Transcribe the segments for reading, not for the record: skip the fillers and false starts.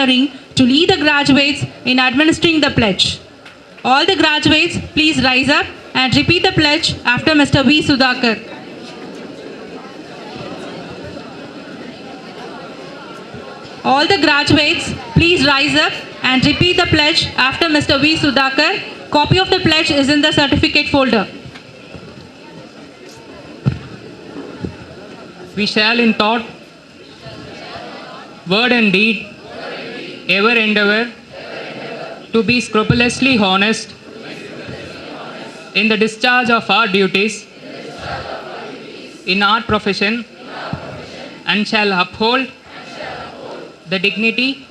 to lead the graduates in administering the pledge. All the graduates, please rise up and repeat the pledge after Mr. V. Sudhakar. All the graduates, please rise up and repeat the pledge after Mr. V. Sudhakar. Copy of the pledge is in the certificate folder. We shall in thought, word and deed, ever endeavor to be scrupulously honest in the discharge of our duties in our profession, and shall uphold the dignity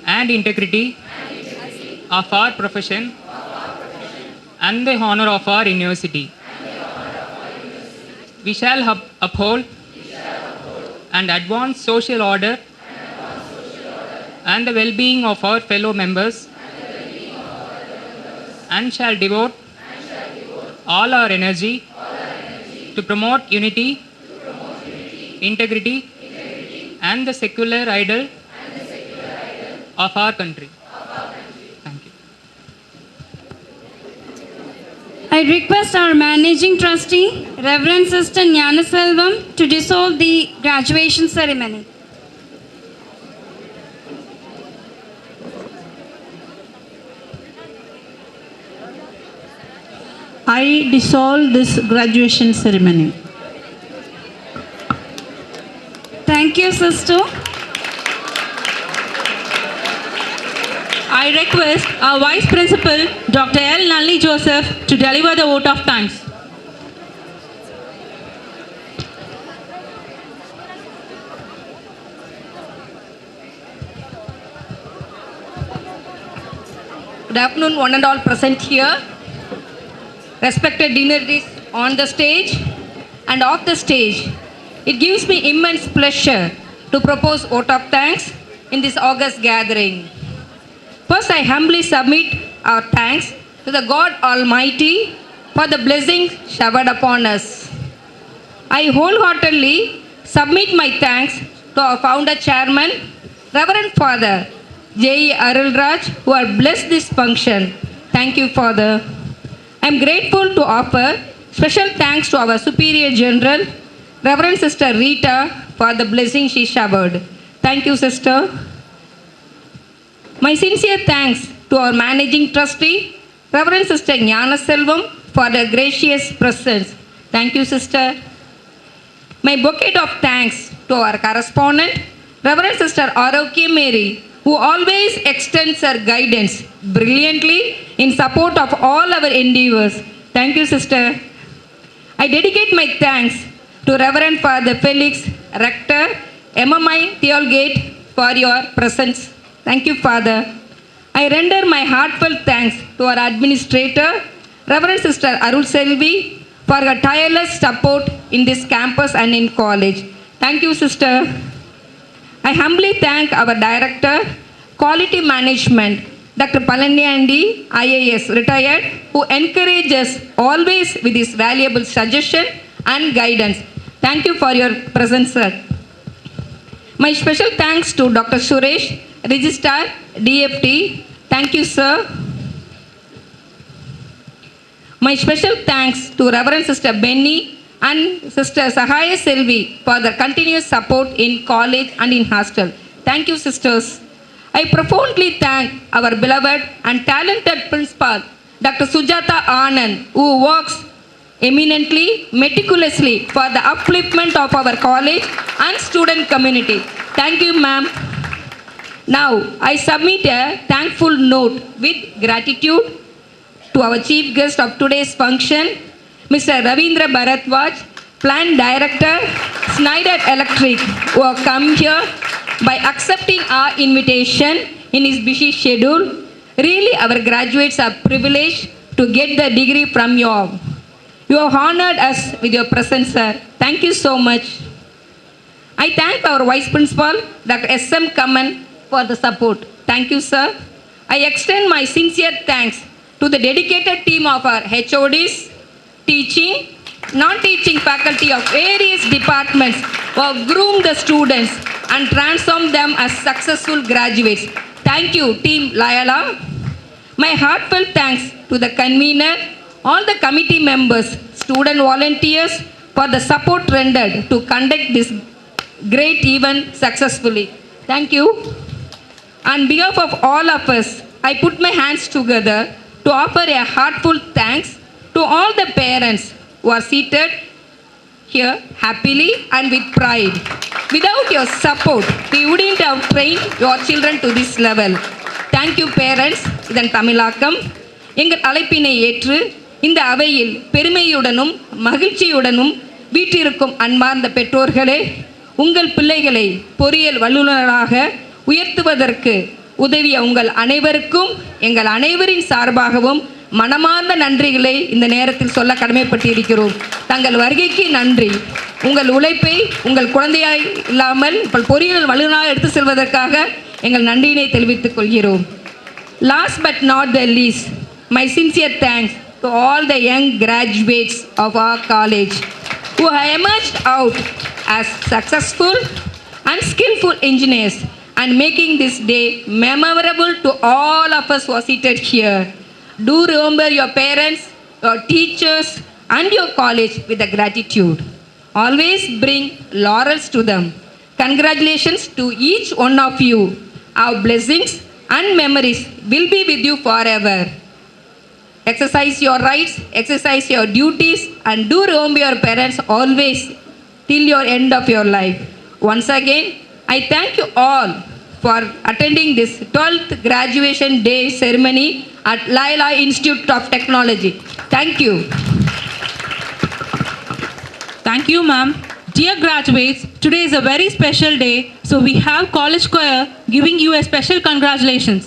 and integrity of our profession and the honor of our university. We shall uphold and advance social order and the well-being of our fellow members, and shall devote all our energy to promote unity, integrity, and the secular ideal of our country. Thank you. I request our Managing Trustee, Reverend Sister Gnanaselvam, to dissolve the graduation ceremony. I dissolve this graduation ceremony. Thank you, Sister. I request our Vice Principal, Dr. L. Nalli Joseph, to deliver the vote of thanks. Good afternoon, one and all present here. Respected dignitaries on the stage and off the stage. It gives me immense pleasure to propose vote of thanks in this August gathering. First, I humbly submit our thanks to the God Almighty for the blessings showered upon us. I wholeheartedly submit my thanks to our founder chairman, Reverend Father J. Arulraj, who have blessed this function. Thank you, Father. I am grateful to offer special thanks to our Superior General, Reverend Sister Rita, for the blessing she showered. Thank you, Sister. My sincere thanks to our Managing Trustee, Reverend Sister Gnanaselvam, for their gracious presence. Thank you, Sister. My bouquet of thanks to our correspondent, Reverend Sister Arokya Mary, who always extends her guidance brilliantly in support of all our endeavors. Thank you, Sister. I dedicate my thanks to Reverend Father Felix, Rector, MMI Theolgate, for your presence. Thank you, Father. I render my heartfelt thanks to our administrator, Reverend Sister Arul Selvi, for her tireless support in this campus and in college. Thank you, Sister. I humbly thank our Director, Quality Management, Dr. Palani IAS, retired, who encourages always with his valuable suggestion and guidance. Thank you for your presence, sir. My special thanks to Dr. Suresh, Registrar, DFT. Thank you, sir. My special thanks to Reverend Sister Benny and Sister Sahaya Selvi for their continuous support in college and in hostel. Thank you, sisters. I profoundly thank our beloved and talented principal, Dr. Sujata Anand, who works eminently, meticulously for the upliftment of our college and student community. Thank you, ma'am. Now, I submit a thankful note with gratitude to our chief guest of today's function, Mr. Ravindra Bharadwaj, Plant Director, Schneider Electric, who have come here by accepting our invitation in his busy schedule. Really, our graduates are privileged to get the degree from you all. You have honored us with your presence, sir. Thank you so much. I thank our Vice Principal, Dr. S.M. Kaman, for the support. Thank you, sir. I extend my sincere thanks to the dedicated team of our HODs, teaching, non-teaching faculty of various departments who have groomed the students and transformed them as successful graduates. Thank you, Team Layala. My heartfelt thanks to the convener, all the committee members, student volunteers for the support rendered to conduct this great event successfully. Thank you. On behalf of all of us, I put my hands together to offer a heartfelt thanks to all the parents who are seated here happily and with pride. Without your support, we wouldn't have trained your children to this level. Thank you, parents. இதன் தமிழாக்கம். எங்கள் அழைப்பினை ஏற்று இந்த அவையில் பெருமையுடனும் மகிழ்ச்சியுடனும் வீற்றிருக்கும் அன்பார்ந்த பெற்றோர்களே, உங்கள் பிள்ளைகளை பொறியியல் வல்லுநராக உயர்த்துவதற்கு உதவிய உங்கள் அனைவருக்கும் எங்கள் அனைவரின் சார்பாகவும் மனமார்ந்த நன்றிகளை இந்த நேரத்தில் சொல்ல கடமைப்பட்டிருக்கிறோம். தங்கள் வருகைக்கு நன்றி. உங்கள் உழைப்பை உங்கள் குழந்தையாய் இல்லாமல் பொறியியல் வல்லுநராக எடுத்து செல்வதற்காக எங்கள் நன்றியினை தெரிவித்துக் கொள்கிறோம். Last but not the least, my sincere thanks to all the young graduates of our college who have emerged out as successful and skillful engineers and making this day memorable to all of us who are seated here. Do remember your parents, your teachers, and your college with a gratitude. Always bring laurels to them. Congratulations to each one of you. Our blessings and memories will be with you forever. Exercise your rights, exercise your duties, and do remember your parents always till your end of your life. Once again, I thank you all for attending this 12th graduation day ceremony at Laila Institute of Technology. Thank you. Thank you, ma'am. Dear graduates, today is a very special day, so we have College Choir giving you a special congratulations.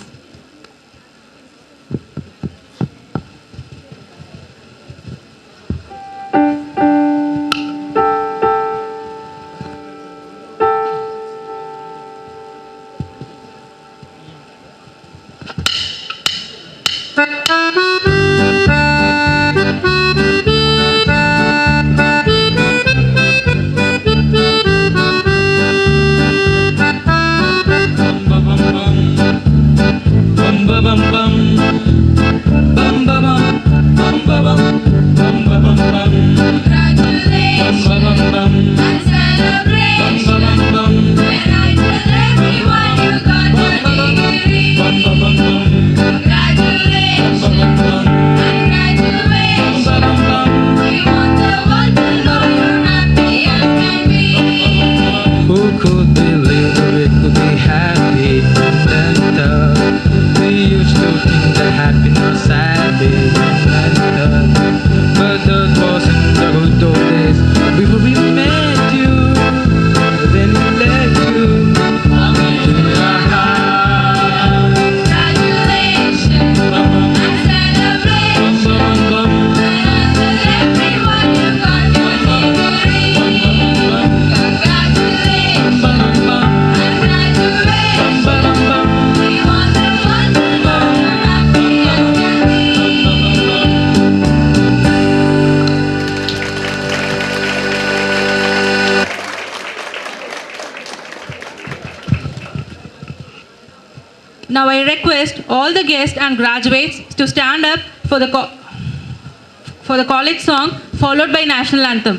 Now I request all the guests and graduates to stand up for the college song followed by national anthem.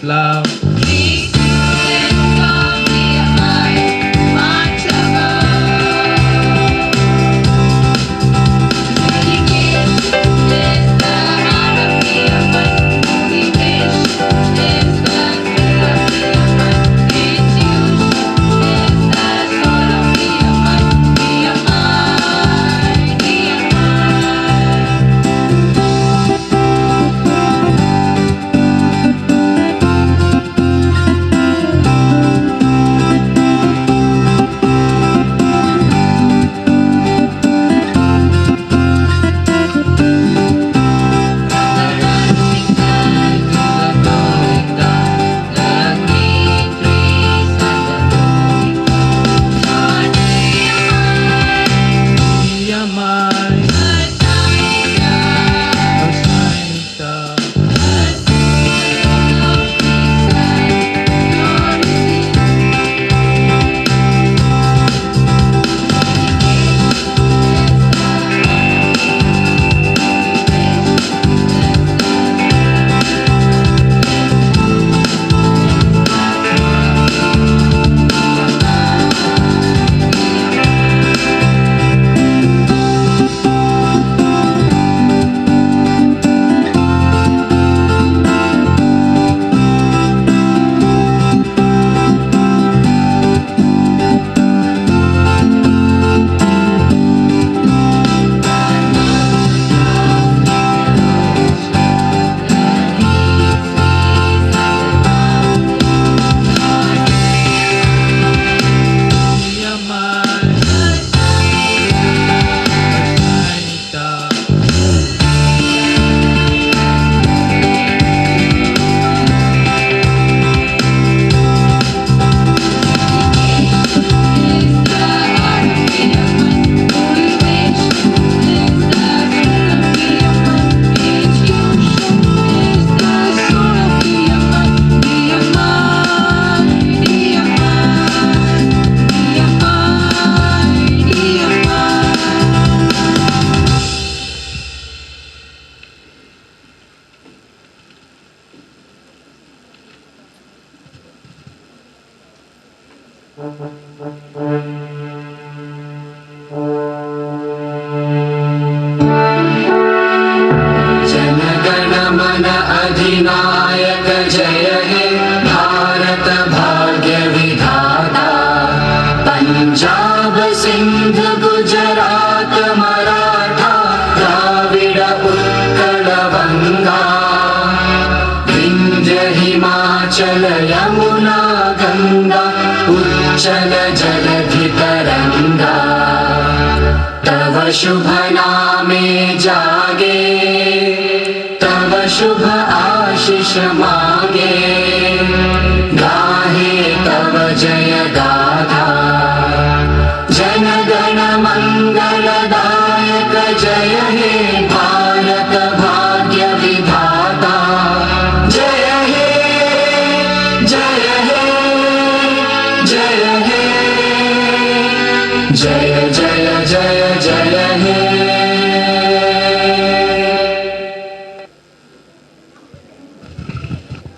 Love. जनगण मन अधिनायक जय हे भारत भाग्य विधाता। पंजाब सिंध गुजरात मराठा द्राविड उत्कल बंगा। विंध्य हिमाचल यमुना गंगा उच्चल जलधि तरंगा। तव शुभ नामे जागे तव शुभ आशीष मागे। गाहे तव जय गाथा जनगण मंगलदायक जय हे भारत भाग्य विधाता। जय हे जय हे जय हे जय